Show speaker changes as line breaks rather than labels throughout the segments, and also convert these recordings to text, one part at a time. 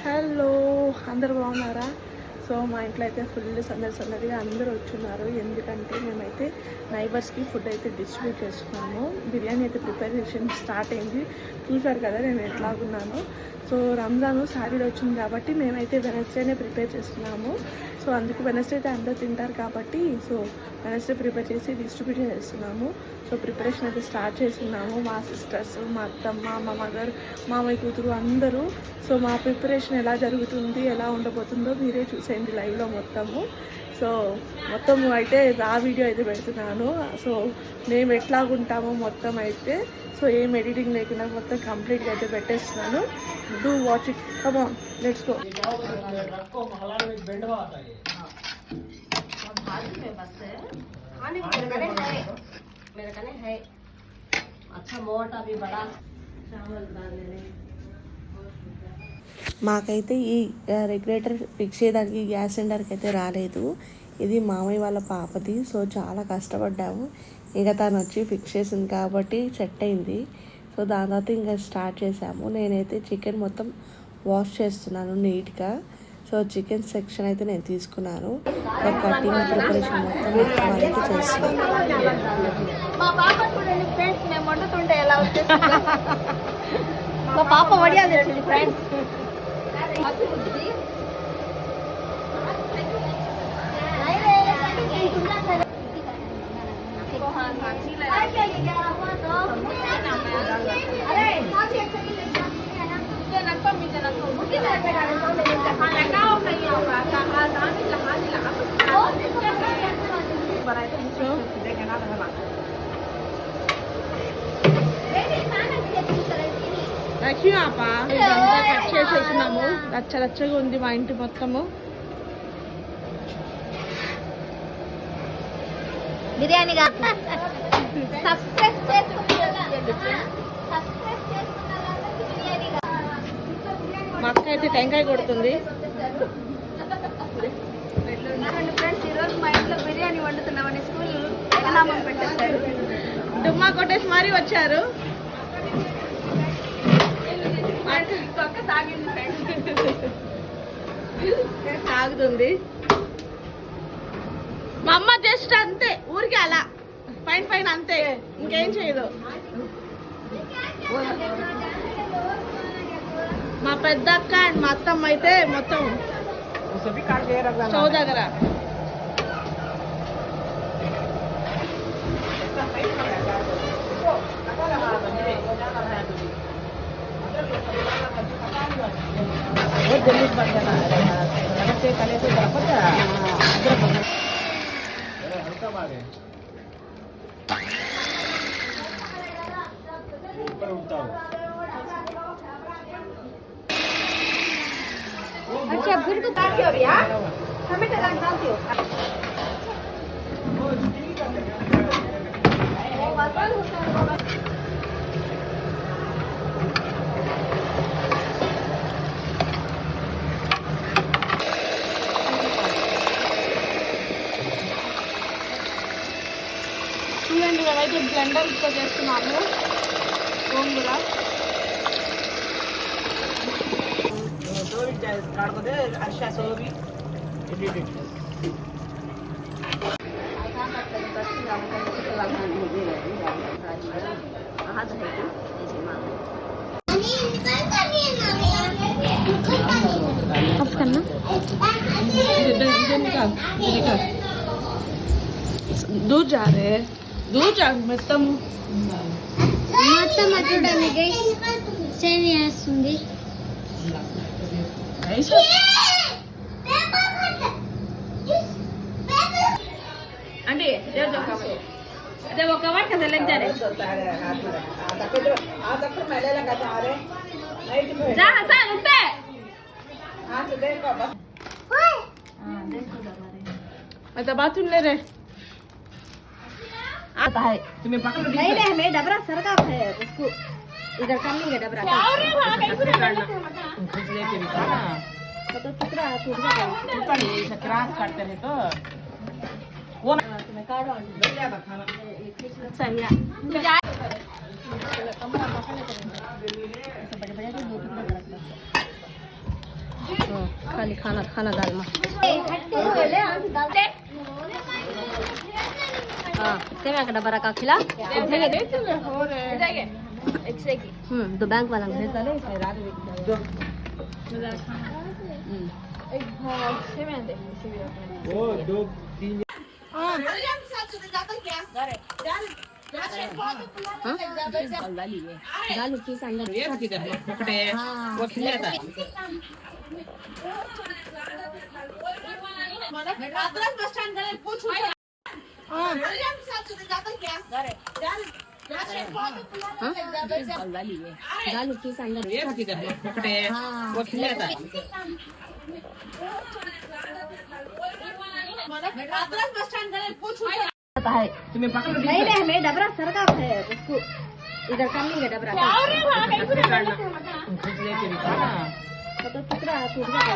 Hello, అందరు బాగున్నారా? So మా ఇంట్లో అయితే ఫుల్ సందడిగా అందరూ వచ్చున్నారు. ఎందుకంటే మేమైతే నైబర్స్కి ఫుడ్ అయితే డిస్ట్రిబ్యూట్ చేసుకున్నాము. బిర్యానీ అయితే ప్రిపరేషన్ స్టార్ట్ అయింది. చూసారు కదా నేను ఎట్లాగున్నాను. సో రంజాన్ సాటర్డే వచ్చింది కాబట్టి మేమైతే వెనస్డేనే ప్రిపేర్ చేస్తున్నాము. సో అందుకు వెనస్డే అయితే అందరూ తింటారు కాబట్టి సో వెనస్డే ప్రిపేర్ చేసి డిస్ట్రిబ్యూట్ చేస్తున్నాము. సో ప్రిపరేషన్ అయితే స్టార్ట్ చేస్తున్నాము. మా సిస్టర్స్, మా అత్తమ్మ, మా మదర్, మామయ్య కూతురు అందరూ. సో మా ప్రిపరేషన్ ఎలా జరుగుతుంది, ఎలా ఉండబోతుందో మీరే చూసేయండి లైవ్లో మొత్తము. సో మొత్తము అయితే ఆ వీడియో అయితే పెడుతున్నాను. సో మేము ఎట్లాగుంటామో మొత్తం అయితే సో ఏం ఎడిటింగ్ లేకుండా మొత్తం కంప్లీట్గా అయితే పెట్టేస్తున్నాను. Do watch it, come on, let's go. మాకైతే ఈ రెగ్యులేటర్ ఫిక్స్ చేయడానికి గ్యాస్ సిలిండర్కి అయితే రాలేదు. ఇది మామయ్య వాళ్ళ పాపది. సో చాలా కష్టపడ్డాము. ఇంకా తను వచ్చి ఫిక్స్ చేసింది కాబట్టి సెట్ అయింది. సో దాని తర్వాత ఇంకా స్టార్ట్ చేసాము. నేనైతే చికెన్ మొత్తం వాష్ చేస్తున్నాను నీట్గా. సో చికెన్ సెక్షన్ అయితే నేను తీసుకున్నాను. కటింగ్ ప్రిపరేషన్ మొత్తం అయితే చేస్తున్నాను.
మా పాప వడియాలి ఫ్రెండ్స్.
ఇదంతా కట్ చేసేసినాము. రచ్చరచ్చగా ఉంది మా ఇంటి మొత్తము.
బిర్యానీగా
మా అక్క అయితే టెంకాయ కొడుతుంది.
ఫ్రెండ్స్, ఈరోజు మా ఇంట్లో బిర్యానీ వండుతున్నామని స్కూల్ ఎగనామం పెట్టేస్తారు.
డుమ్మా కొట్టేసి మరీ వచ్చారు. సాగుతుంది. మా అమ్మ జస్ట్ అంతే, ఊరికి అలా పైన అంతే, ఇంకేం చేయదు. మా పెద్ద అక్క అండ్ మా అత్తమ్మ అయితే మొత్తం స్టవ్ దగ్గర.
अच्छा गुड़ को डालती हो भैया, टमाटर डालती हो।
చూడండి మేమైతే బ్లెండర్తో చేస్తున్నాము గోంగూర. दूध जा रहे हैं, दूध जा మొత్తం
మొత్తం చూడండి సేమ్ చేస్తుంది.
అంటే అదే ఒక వాట్ కదా లెగ్జారే जा हसन उठे मैं तो बाथरूम ले रहे आता है तुम्हें पकड़
नहीं नहीं हमें डबरा सरका है उसको इधर कर लेंगे डबरा तो टुकड़ा टूट जाएगा
क्रॉस करते हैं तो वो तुम्हें काटो सही है बड़े बड़े दो टुकड़े
खाली खाना खाना दाल में हाँ सेवा का डब्बा रखा खिला तो बैंक वाला भेज डाले दाल की संदर दाल की संदर
नहीं नहीं हमें डबरा सरका है उसको इधर कर लेंगे डबरा तो टुकड़ा टूट जाएगा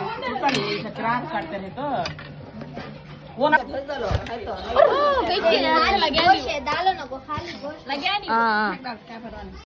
दालो नको खाली गोश्त